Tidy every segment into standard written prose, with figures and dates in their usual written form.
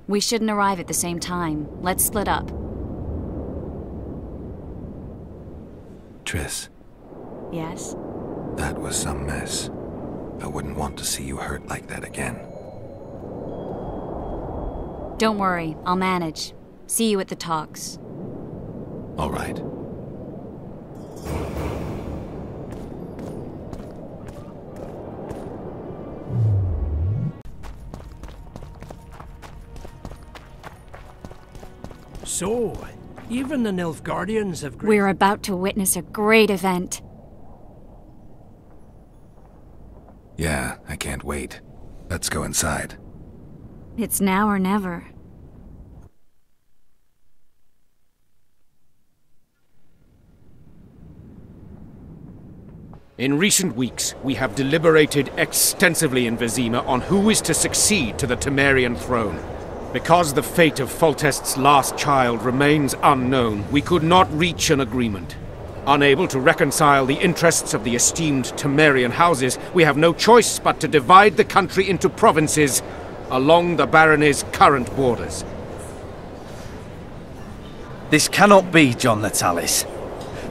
We shouldn't arrive at the same time. Let's split up. Triss, Yes? that was some mess. I wouldn't want to see you hurt like that again. Don't worry, I'll manage. See you at the talks. All right. So, even the Nilfgaardians have... We're about to witness a great event. Yeah, I can't wait. Let's go inside. It's now or never. In recent weeks, we have deliberated extensively in Vizima on who is to succeed to the Temerian throne. Because the fate of Foltest's last child remains unknown, we could not reach an agreement. Unable to reconcile the interests of the esteemed Temerian houses, we have no choice but to divide the country into provinces along the barony's current borders. This cannot be, John Natalis.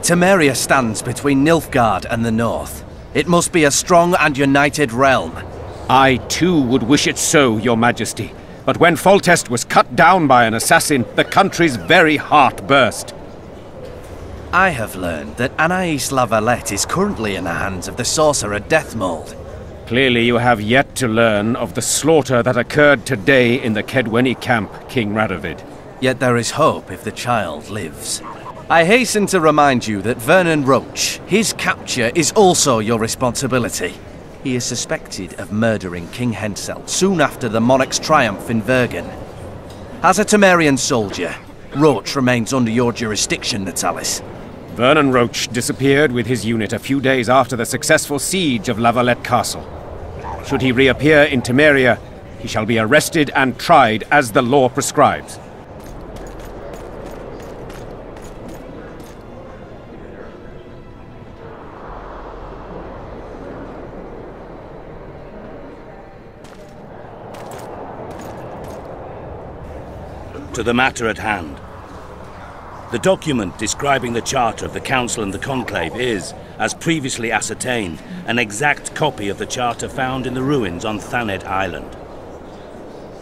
Temeria stands between Nilfgaard and the north. It must be a strong and united realm. I too would wish it so, Your Majesty. But when Foltest was cut down by an assassin, the country's very heart burst. I have learned that Anais Lavalette is currently in the hands of the sorcerer Deathmold. Clearly you have yet to learn of the slaughter that occurred today in the Kedweni camp, King Radovid. Yet there is hope if the child lives. I hasten to remind you that Vernon Roche, his capture is also your responsibility. He is suspected of murdering King Hensel soon after the monarch's triumph in Vergen. As a Temerian soldier, Roche remains under your jurisdiction, Natalis. Vernon Roche disappeared with his unit a few days after the successful siege of Lavalette Castle. Should he reappear in Temeria, he shall be arrested and tried as the law prescribes. To the matter at hand. The document describing the charter of the Council and the Conclave is, as previously ascertained, an exact copy of the charter found in the ruins on Thanet Island.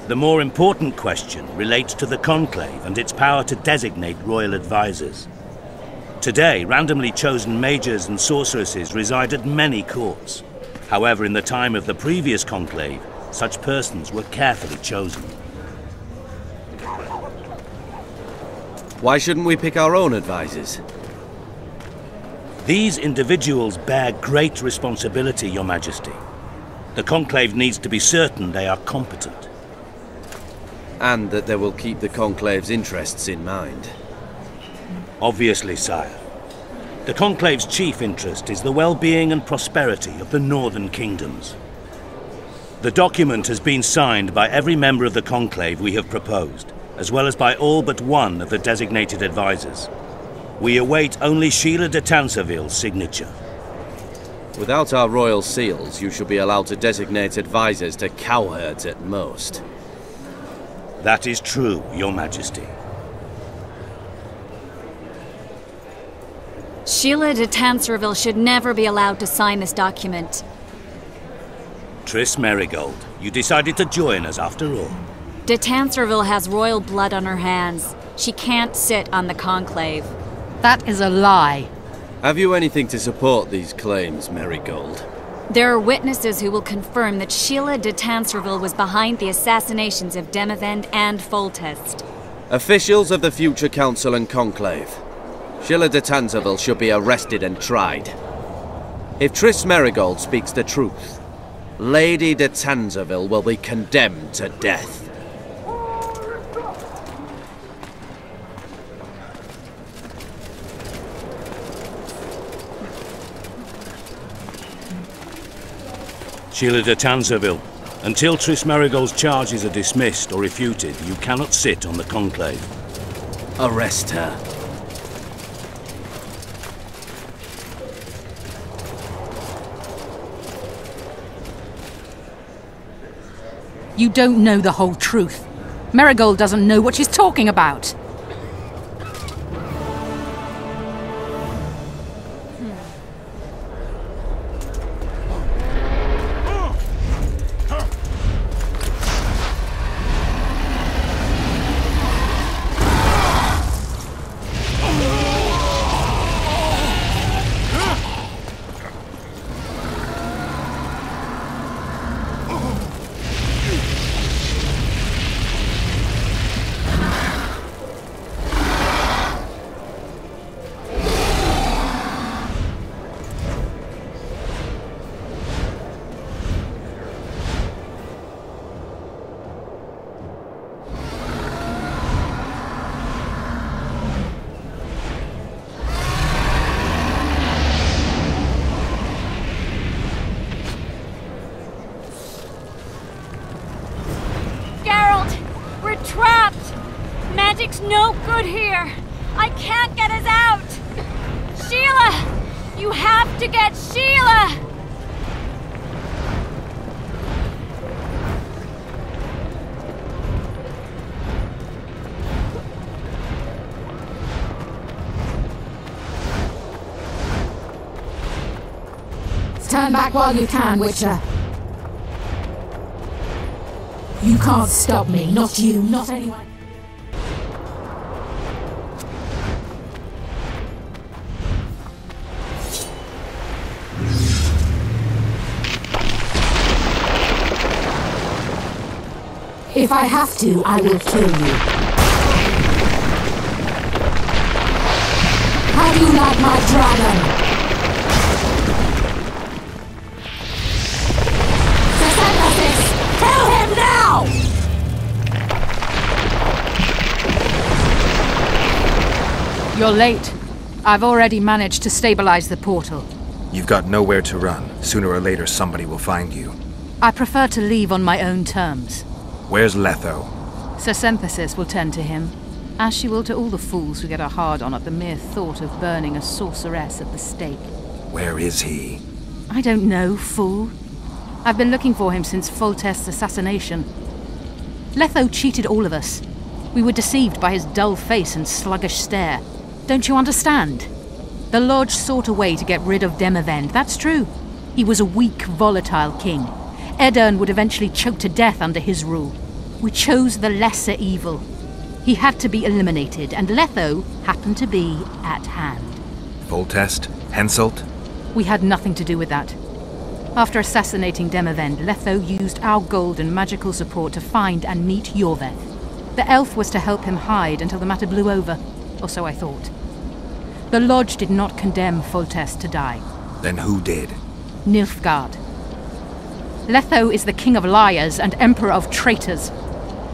The more important question relates to the Conclave and its power to designate royal advisors. Today, randomly chosen mages and sorceresses reside at many courts. However, in the time of the previous Conclave, such persons were carefully chosen. Why shouldn't we pick our own advisors? These individuals bear great responsibility, Your Majesty. The Conclave needs to be certain they are competent. And that they will keep the Conclave's interests in mind. Obviously, sire. The Conclave's chief interest is the well-being and prosperity of the northern kingdoms. The document has been signed by every member of the Conclave we have proposed, as well as by all but one of the designated advisors. We await only Sheila de Tanserville's signature. Without our royal seals, you should be allowed to designate advisors to cowherds at most. That is true, Your Majesty. Sheila de Tanserville should never be allowed to sign this document. Triss Merigold, you decided to join us after all. De Tanserville has royal blood on her hands. She can't sit on the Conclave. That is a lie. Have you anything to support these claims, Merigold? There are witnesses who will confirm that Sheila de Tanserville was behind the assassinations of Demavend and Foltest. Officials of the future Council and Conclave. Sheila de Tanserville should be arrested and tried. If Triss Merigold speaks the truth, Lady de Tanserville will be condemned to death. Sheila de Tanserville, until Triss Merigold's charges are dismissed or refuted, you cannot sit on the Conclave. Arrest her. You don't know the whole truth. Marigold doesn't know what she's talking about. Magic's no good here. I can't get us out. Sheila! You have to get Sheila! Stand back while you can, Witcher. You can't stop me. Not you, not anyone. If I have to, I will kill you. How do you like my dragon? Kill him now! You're late. I've already managed to stabilize the portal. You've got nowhere to run. Sooner or later, somebody will find you. I prefer to leave on my own terms. Where's Letho? Sir Synthesis will tend to him, as she will to all the fools who get a hard-on at the mere thought of burning a sorceress at the stake. Where is he? I don't know, fool. I've been looking for him since Foltest's assassination. Letho cheated all of us. We were deceived by his dull face and sluggish stare. Don't you understand? The Lodge sought a way to get rid of Demavend, that's true. He was a weak, volatile king. Edirn would eventually choke to death under his rule. We chose the lesser evil. He had to be eliminated, and Letho happened to be at hand. Foltest? Henselt? We had nothing to do with that. After assassinating Demavend, Letho used our gold and magical support to find and meet Yorveth. The elf was to help him hide until the matter blew over, or so I thought. The Lodge did not condemn Foltest to die. Then who did? Nilfgaard. Letho is the king of liars and emperor of traitors.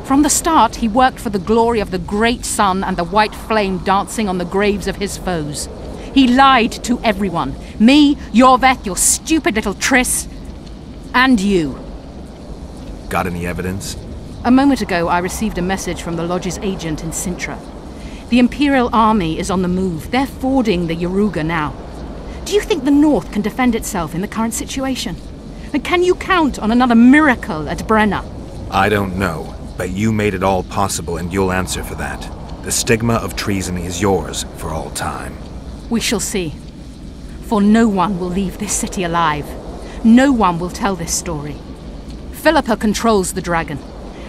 From the start, he worked for the glory of the great sun and the white flame dancing on the graves of his foes. He lied to everyone. Me, Yorveth, your stupid little Triss, and you. Got any evidence? A moment ago, I received a message from the Lodge's agent in Sintra. The Imperial Army is on the move. They're fording the Yaruga now. Do you think the North can defend itself in the current situation? And can you count on another miracle at Brenna? I don't know, but you made it all possible and you'll answer for that. The stigma of treason is yours for all time. We shall see. For no one will leave this city alive. No one will tell this story. Philippa controls the dragon.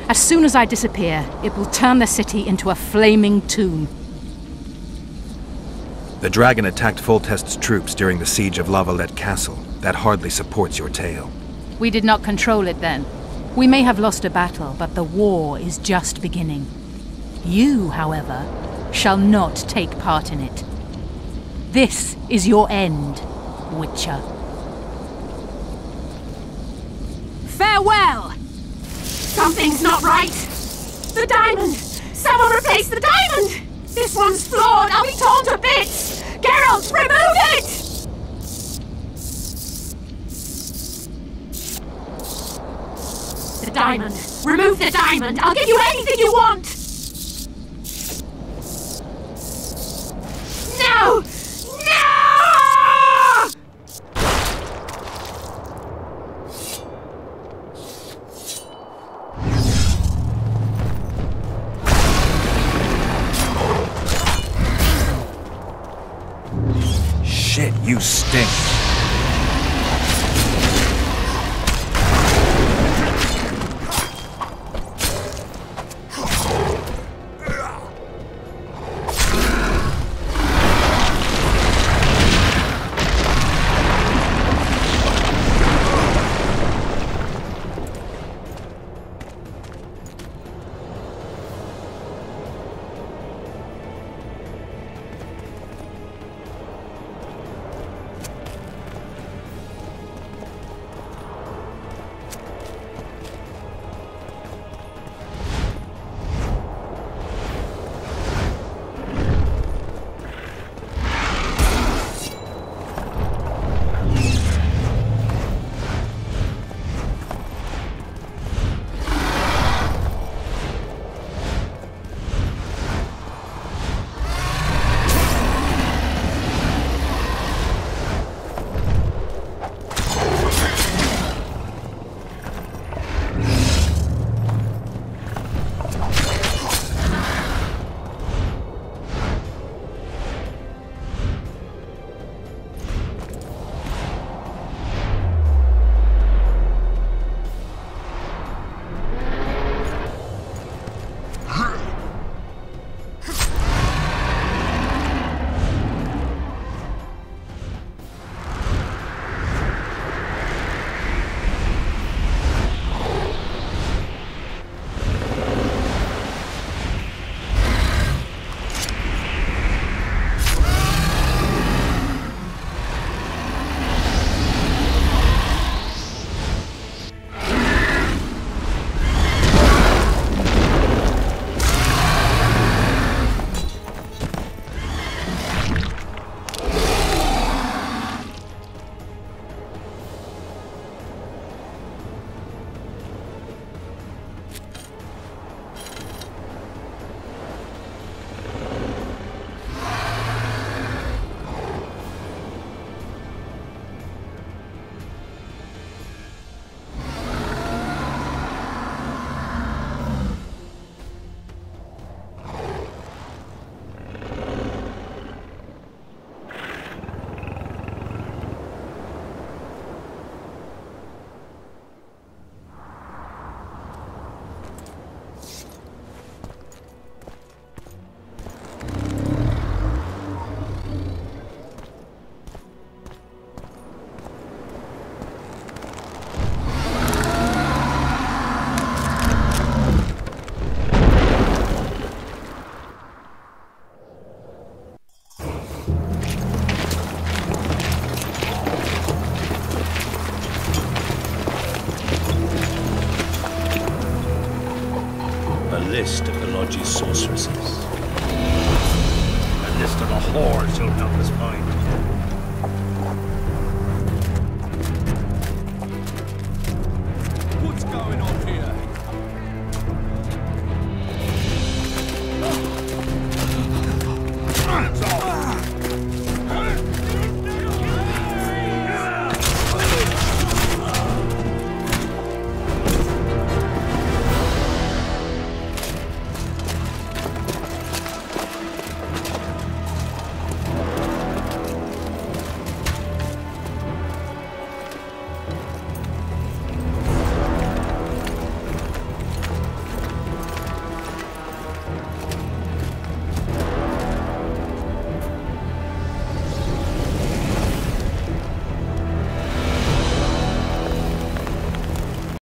As soon as I disappear, it will turn the city into a flaming tomb. The dragon attacked Foltest's troops during the siege of Lavalette Castle. That hardly supports your tale. We did not control it then. We may have lost a battle, but the war is just beginning. You, however, shall not take part in it. This is your end, Witcher. Farewell! Something's not right! The diamond! Someone replace the diamond! This one's flawed! I'll be torn to bits! Geralt, remove it! The diamond! Remove the diamond! I'll give you anything you want! No! No! You stink. List of the Lodge's sorceresses. A list of the whores you'll help us find.